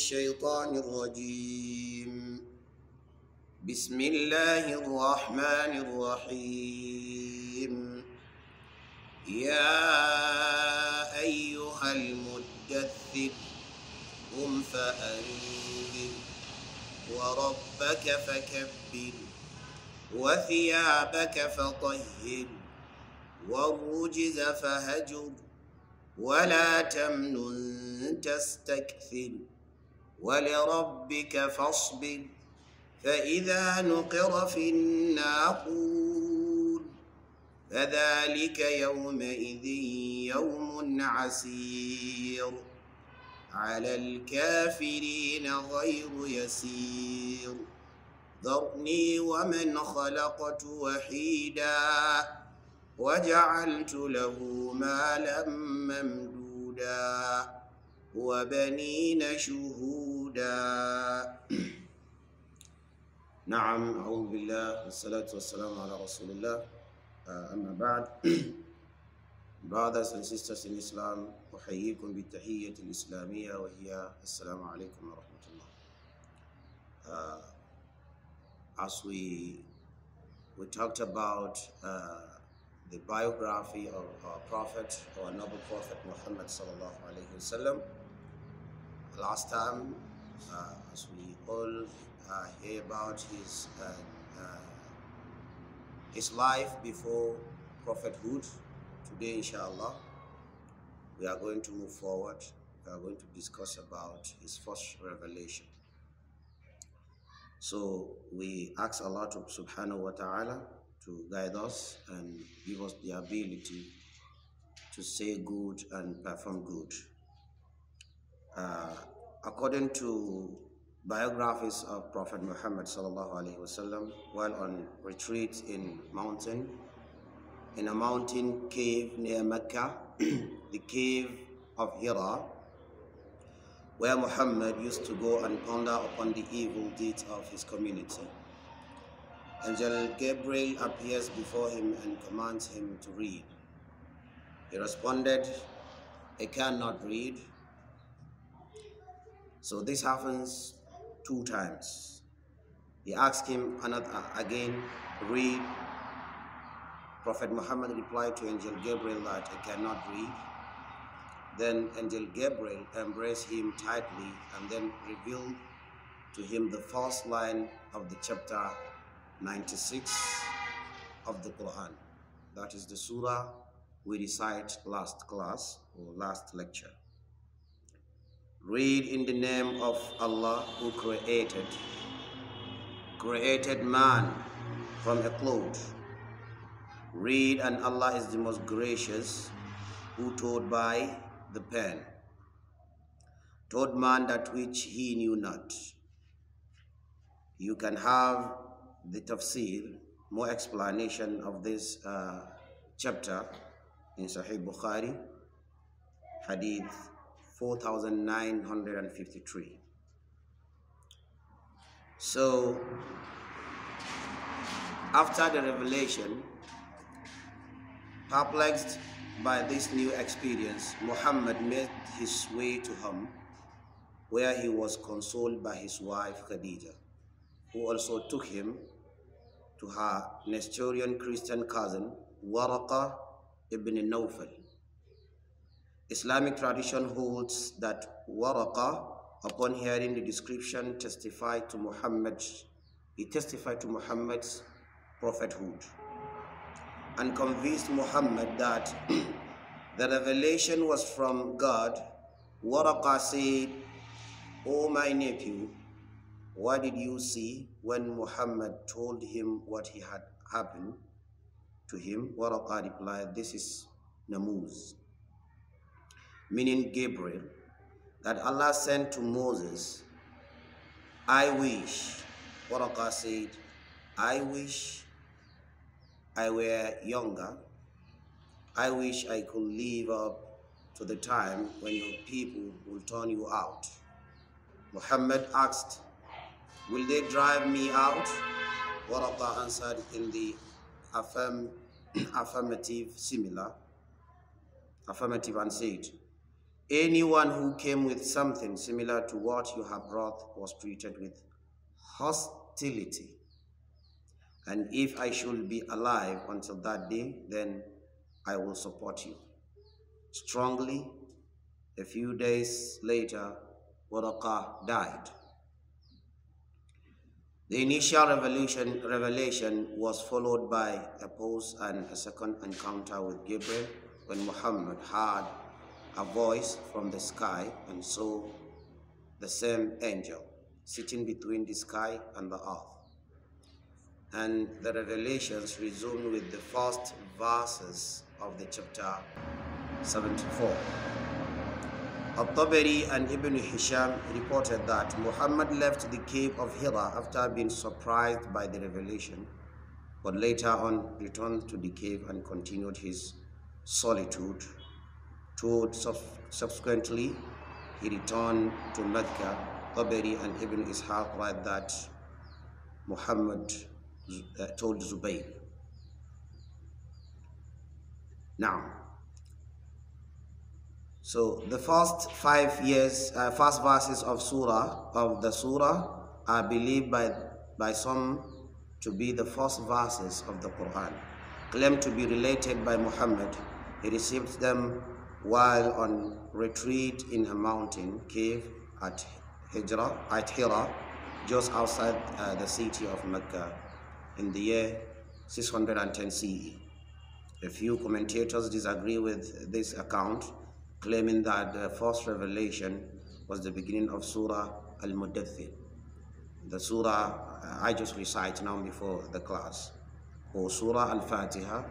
الشيطان الرجيم. بسم الله الرحمن الرحيم. يا أيها المدثر قم فأنذر وربك فكبر وثيابك فطهر والرجز فهجر ولا تمنن تستكثر ولربك فاصبر فإذا نقر في الناقور فذلك يومئذ يوم عسير على الكافرين غير يسير ذرني ومن خلقت وحيدا وجعلت له مالا ممدودا وبنين شهودا. نعم، أعوذ بالله والصلاة والسلام على رسول الله. أما بعد, brothers and sisters in Islam, أحييكم بالتحية الإسلامية وهي السلام عليكم ورحمة الله. As we talked about the biography of our Prophet, our noble Prophet Muhammad sallallahu alayhi wasallam. Last time, as we all hear about his life before prophethood, today inshallah we are going to move forward. We are going to discuss about his first revelation. So we ask Allah subhanahu wa ta'ala to guide us and give us the ability to say good and perform good. According to biographies of Prophet Muhammad sallallahu alaihi wasallam, while on retreat in a mountain cave near Mecca, the cave of Hira, where Muhammad used to go and ponder upon the evil deeds of his community. Angel Gabriel appears before him and commands him to read. He responded, "I cannot read." So this happens 2 times. He asked him again, "Read." Prophet Muhammad replied to Angel Gabriel that, "I cannot read." Then Angel Gabriel embraced him tightly and then revealed to him the first line of the chapter 96 of the Quran. That is the surah we recite last class or last lecture. Read in the name of Allah who created man from a cloud. Read, and Allah is the most gracious, who taught by the pen, taught man that which he knew not. You can have the tafsir, more explanation of this chapter in Sahih Bukhari, hadith 4953. So after the revelation, perplexed by this new experience, Muhammad made his way to home, where he was consoled by his wife Khadija, who also took him to her Nestorian Christian cousin Waraqa ibn Nawfal. Islamic tradition holds that Waraqa, upon hearing the description, testified to Muhammad's prophethood and convinced Muhammad that the revelation was from God. Waraqa said, "O my nephew, what did you see?" When Muhammad told him what had happened to him, Waraqa replied, "This is Namuz," meaning Gabriel, that Allah sent to Moses. "I wish," Waraqa said, "I wish I were younger. I wish I could live up to the time when your people will turn you out." Muhammad asked, "Will they drive me out?" Waraqa answered in the affirmative and said, Anyone who came with something similar to what you have brought was treated with hostility. And if I should be alive until that day, then I will support you strongly. A few days later, Waraqah died. The initial revelation was followed by a pause and a second encounter with Jibril when Muhammad heard a voice from the sky and saw the same angel sitting between the sky and the earth. And the revelations resumed with the first verses of the chapter 74. Al-Tabari and Ibn Hisham reported that Muhammad left the cave of Hira after being surprised by the revelation, but later on returned to the cave and continued his solitude. Subsequently, he returned to Mecca. Tabari and Ibn Ishaq write that Muhammad told Zubayr. Now, so the first first verses of the surah are believed by some to be the first verses of the Quran, claimed to be related by Muhammad. He received them while on retreat in a mountain cave at Hira, just outside the city of Mecca, in the year 610 CE. A few commentators disagree with this account, claiming that the first revelation was the beginning of Surah Al-Mudaththir, the surah I just recite now before the class, or Surah Al-Fatiha.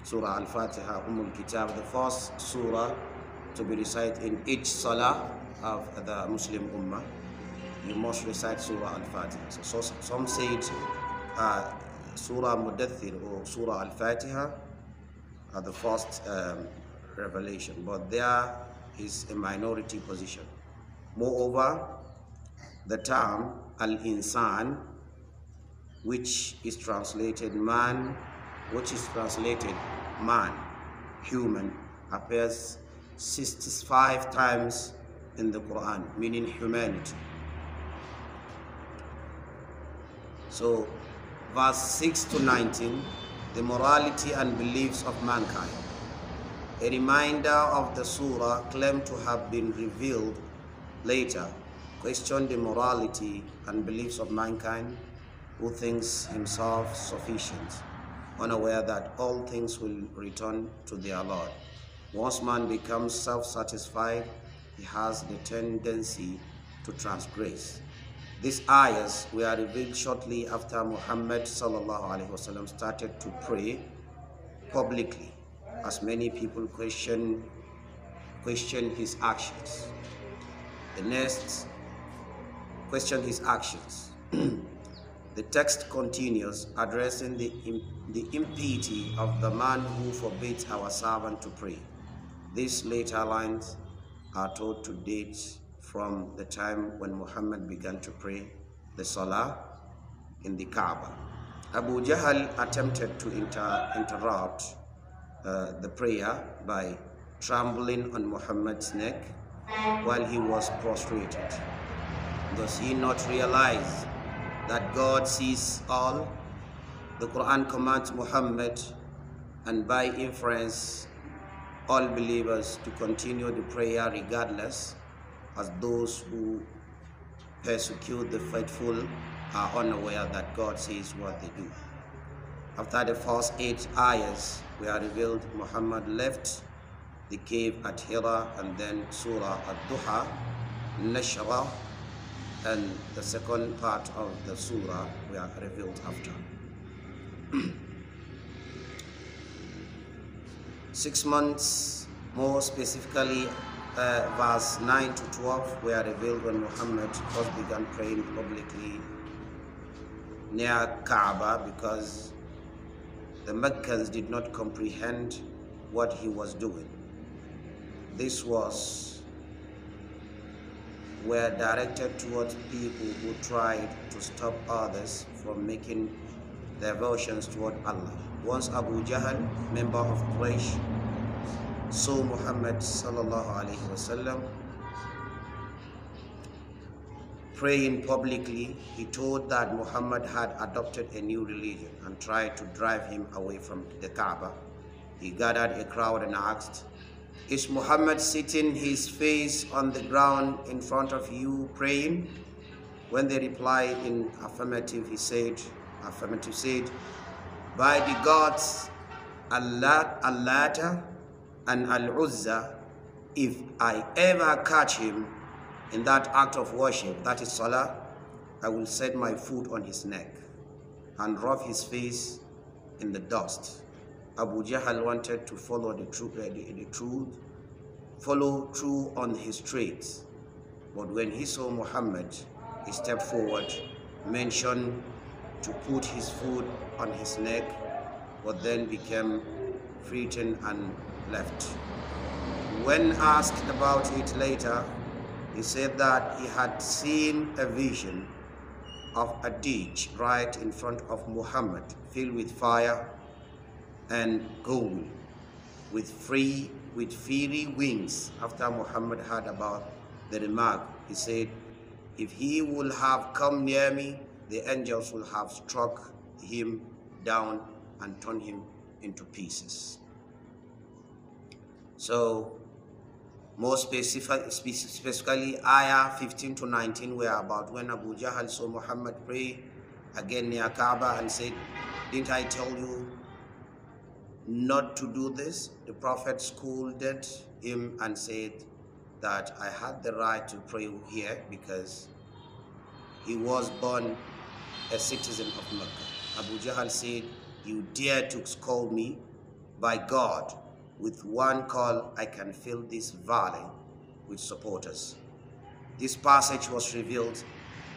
Surah Al-Fatiha, Kitab, the first surah to be recited in each salah of the Muslim Ummah. You must recite Surah Al-Fatiha. So some say Surah Mudaththir or Surah Al-Fatiha are the first revelation, but there is a minority position. Moreover, the term Al-Insan, which is translated man, human, appears 65 times in the Quran, meaning humanity. So, verse 6 to 19, the morality and beliefs of mankind. A reminder of the surah claimed to have been revealed later questioned the morality and beliefs of mankind who thinks himself sufficient, unaware that all things will return to their Lord. Once man becomes self-satisfied, he has the tendency to transgress. These ayahs were revealed shortly after Muhammad sallallahu alayhi wasallam started to pray publicly, as many people question his actions. The next, question his actions. The text continues, addressing the impiety of the man who forbids our servant to pray. These later lines are told to date from the time when Muhammad began to pray the Salah in the Kaaba. Abu Jahl attempted to interrupt the prayer by trembling on Muhammad's neck while he was prostrated. Does he not realize that God sees all? The Quran commands Muhammad, and by inference all believers, to continue the prayer regardless, as those who persecute the faithful are unaware that God sees what they do. After the first 8 ayahs were revealed, Muhammad left the cave at Hira, and then Surah Ad-Duha, Nashra, and the second part of the surah were revealed after. 6 months, more specifically verse 9 to 12, were revealed when Muhammad first began praying publicly near Kaaba, because the Meccans did not comprehend what he was doing. This were directed towards people who tried to stop others from making diversions toward Allah. Once Abu Jahl, member of Quraysh, saw Muhammad sallallahu alayhi wasallam praying publicly, he told that Muhammad had adopted a new religion and tried to drive him away from the Kaaba. He gathered a crowd and asked, "Is Muhammad sitting his face on the ground in front of you praying?" When they replied in affirmative, he said, "By the gods Allah and Al-Uzza, if I ever catch him in that act of worship, that is salah, I will set my foot on his neck and rub his face in the dust." Abu Jahl wanted to follow follow through on his traits, but when he saw Muhammad, he stepped forward, mentioned to put his foot on his neck, but then became frightened and left. When asked about it later, he said that he had seen a vision of a ditch right in front of Muhammad, filled with fire and gold, with fiery wings. After Muhammad heard about the remark, he said, "If he would have come near me, the angels would have struck him down and torn him into pieces." So, more specifically, ayah 15 to 19 were about when Abu Jahl saw Muhammad pray again near Kaaba and said, "Didn't I tell you not to do this?" The Prophet scolded him and said that I had the right to pray here because he was born a citizen of Makkah. Abu Jahl said, "You dare to scold me? By God, with one call I can fill this valley with supporters." This passage was revealed.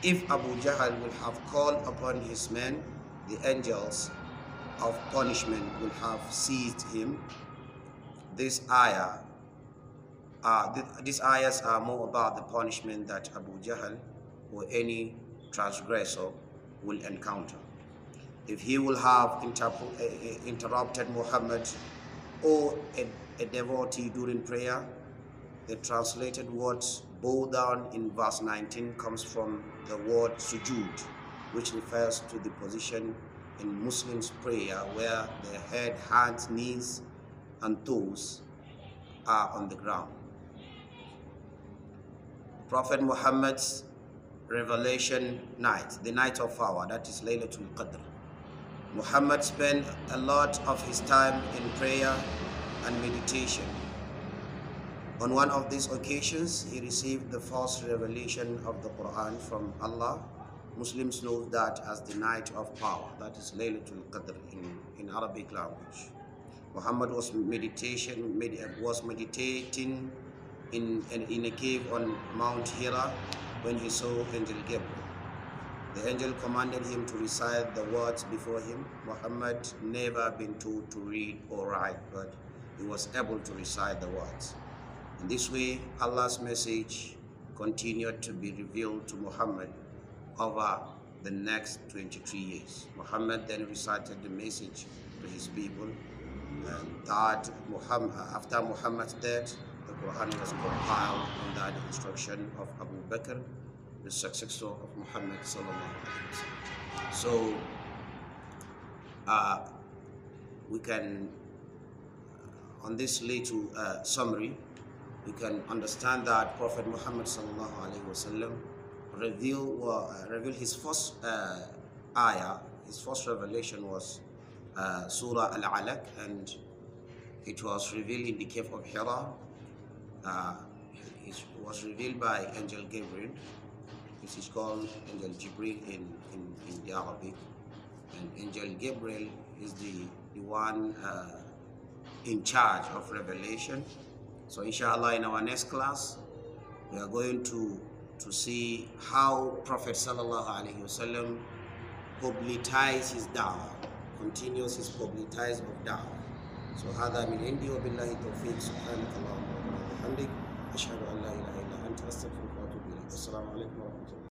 If Abu Jahl would have called upon his men, the angels of punishment will have seized him. These ayahs are more about the punishment that Abu Jahl or any transgressor will encounter. If he will have interrupted Muhammad or a devotee during prayer, the translated words bow down in verse 19 comes from the word sujud, which refers to the position in Muslims' prayer where their head, hands, knees, and toes are on the ground. Prophet Muhammad's revelation night, the night of power, that is Laylatul Qadr. Muhammad spent a lot of his time in prayer and meditation. On one of these occasions, he received the first revelation of the Quran from Allah. Muslims know that as the night of power, that is Laylatul Qadr in Arabic language. Muhammad was meditating in a cave on Mount Hira when he saw Angel Gabriel. The angel commanded him to recite the words before him. Muhammad never been told to read or write, but he was able to recite the words. In this way, Allah's message continued to be revealed to Muhammad over the next 23 years. Muhammad then recited the message to his people. And after Muhammad's death, the Quran was compiled under the instruction of Abu Bakr, the successor of Muhammad sallallahu alaihi wasallam. So we can, on this little summary, we can understand that Prophet Muhammad sallallahu alaihi wasallam revealed his first ayah, his first revelation was Surah Al-Alaq, and it was revealed in the cave of Hira. It was revealed by Angel Gabriel. This is called Angel Jibril in the Arabic. And Angel Gabriel is the one in charge of revelation. So inshallah, in our next class, we are going to see how Prophet sallallahu alaihi wasallam publicized his da'wah, continues his publicize of da'wah. So هذا من عندي وبالله التوفيق. سبحانك اللهم وبحمدك أشهد أن لا إله إلا أنت أستغفرك وأتوب إليك. السلام عليكم ورحمة الله.